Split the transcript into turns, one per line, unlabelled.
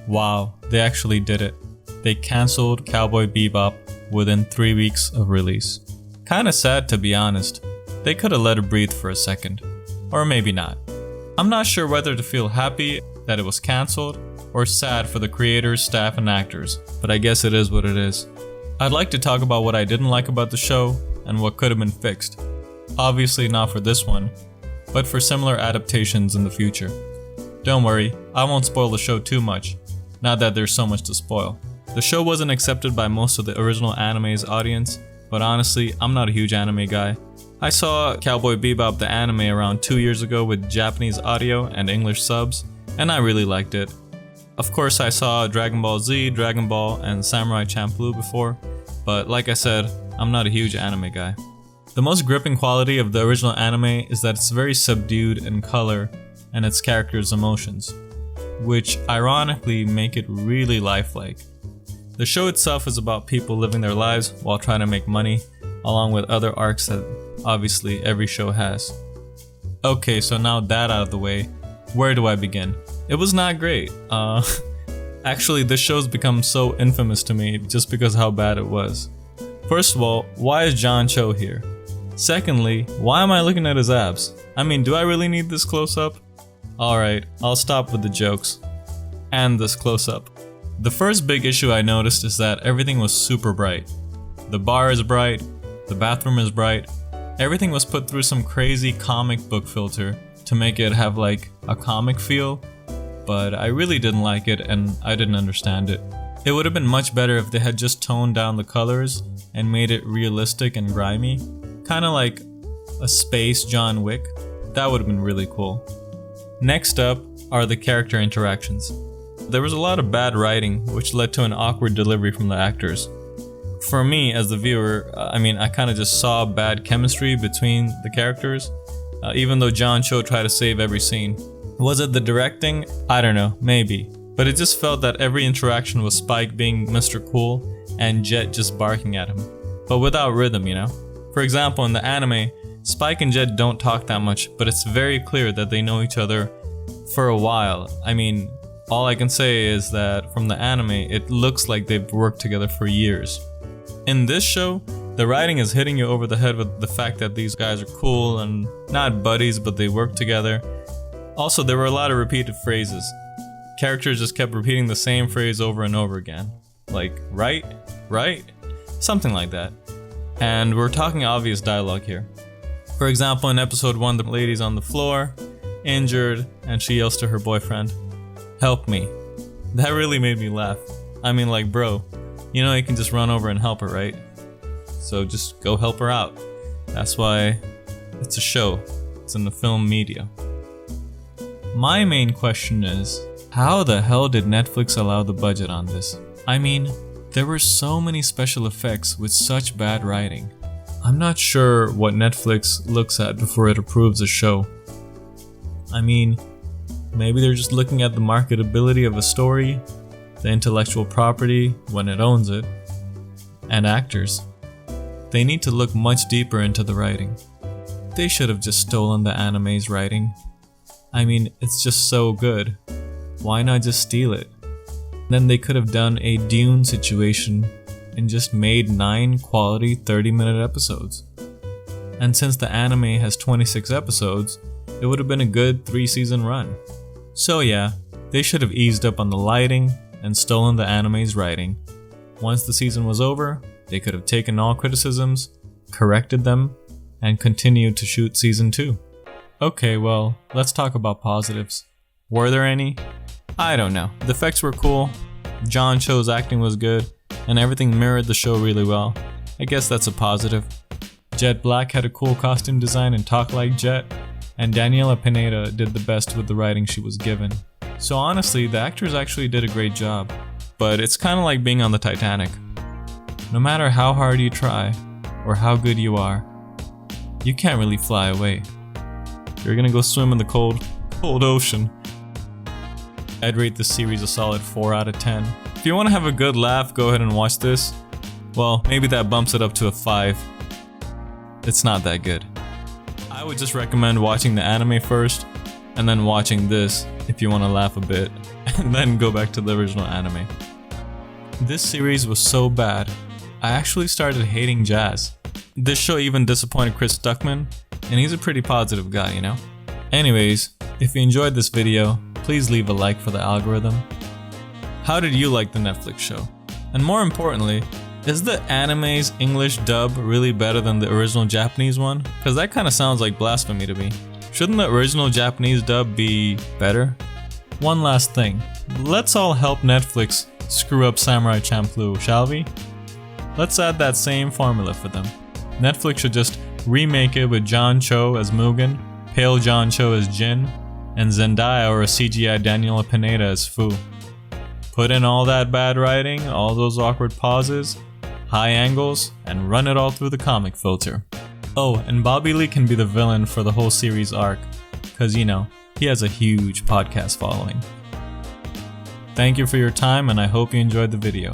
Wow, they actually did it. They cancelled Cowboy Bebop within 3 weeks of release. Kinda sad, to be honest. They could've let it breathe for a second. Or maybe not. I'm not sure whether to feel happy that it was cancelled or sad for the creators, staff, and actors, but I guess it is what it is. I'd like to talk about what I didn't like about the show and what could have been fixed. Obviously not for this one, but for similar adaptations in the future. Don't worry, I won't spoil the show too much, not that there's so much to spoil. The show wasn't accepted by most of the original anime's audience, but honestly, I'm not a huge anime guy. I saw Cowboy Bebop the anime around 2 years ago with Japanese audio and English subs, and I really liked it. Of course, I saw Dragon Ball Z, Dragon Ball, and Samurai Champloo before, but like I said, I'm not a huge anime guy. The most gripping quality of the original anime is that it's very subdued in color and its characters' emotions, which ironically make it really lifelike. The show itself is about people living their lives while trying to make money, along with other arcs that obviously every show has. Okay, so now that out of the way, where do I begin? It was not great. Actually, this show's become so infamous to me just because of how bad it was. First of all, why is John Cho here? Secondly, why am I looking at his abs? I mean, do I really need this close-up? Alright, I'll stop with the jokes. And this close-up. The first big issue I noticed is that everything was super bright. The bar is bright, the bathroom is bright, everything was put through some crazy comic book filter to make it have like a comic feel, but I really didn't like it and I didn't understand it. It would have been much better if they had just toned down the colors and made it realistic and grimy, kinda like a space John Wick. That would have been really cool. Next up are the character interactions. There was a lot of bad writing, which led to an awkward delivery from the actors. For me, as the viewer, I kinda just saw bad chemistry between the characters, even though John Cho tried to save every scene. Was it the directing? I don't know, maybe. But it just felt that every interaction was Spike being Mr. Cool and Jet just barking at him. But without rhythm, you know? For example, in the anime, Spike and Jet don't talk that much, but it's very clear that they know each other for a while. All I can say is that from the anime, it looks like they've worked together for years. In this show, the writing is hitting you over the head with the fact that these guys are cool and not buddies, but they work together. Also, there were a lot of repeated phrases. Characters just kept repeating the same phrase over and over again. Like, right? Something like that. And we're talking obvious dialogue here. For example, in episode 1, the lady's on the floor, injured, and she yells to her boyfriend, "Help me." That really made me laugh. Bro, you know you can just run over and help her, right? So just go help her out. That's why it's a show. It's in the film media. My main question is, how the hell did Netflix allow the budget on this? There were so many special effects with such bad writing. I'm not sure what Netflix looks at before it approves a show. Maybe they're just looking at the marketability of a story, the intellectual property when it owns it, and actors. They need to look much deeper into the writing. They should have just stolen the anime's writing. It's just so good. Why not just steal it? Then they could have done a Dune situation and just made 9 quality 30-minute episodes. And since the anime has 26 episodes, it would have been a good 3-season run. So yeah, they should have eased up on the lighting and stolen the anime's writing. Once the season was over, they could have taken all criticisms, corrected them, and continued to shoot season 2. Okay, well, let's talk about positives. Were there any? I don't know. The effects were cool, John Cho's acting was good, and everything mirrored the show really well. I guess that's a positive. Jet Black had a cool costume design and talked like Jet, and Daniela Pineda did the best with the writing she was given. So honestly, the actors actually did a great job, but it's kinda like being on the Titanic. No matter how hard you try, or how good you are, you can't really fly away. You're gonna go swim in the cold ocean. I'd rate this series a solid 4 out of 10. If you want to have a good laugh, go ahead and watch this. Well, maybe that bumps it up to a 5. It's not that good. I would just recommend watching the anime first, and then watching this if you want to laugh a bit, and then go back to the original anime. This series was so bad, I actually started hating jazz. This show even disappointed Chris Stuckman, and he's a pretty positive guy, you know? Anyways, if you enjoyed this video, please leave a like for the algorithm. How did you like the Netflix show? And more importantly, is the anime's English dub really better than the original Japanese one? Cause that kinda sounds like blasphemy to me. Shouldn't the original Japanese dub be better? One last thing, let's all help Netflix screw up Samurai Champloo, shall we? Let's add that same formula for them. Netflix should just remake it with John Cho as Mugen, Pale John Cho as Jin, and Zendaya or a CGI Daniela Pineda as Fu. Put in all that bad writing, all those awkward pauses, high angles, and run it all through the comic filter. Oh, and Bobby Lee can be the villain for the whole series arc, cause you know, he has a huge podcast following. Thank you for your time, and I hope you enjoyed the video.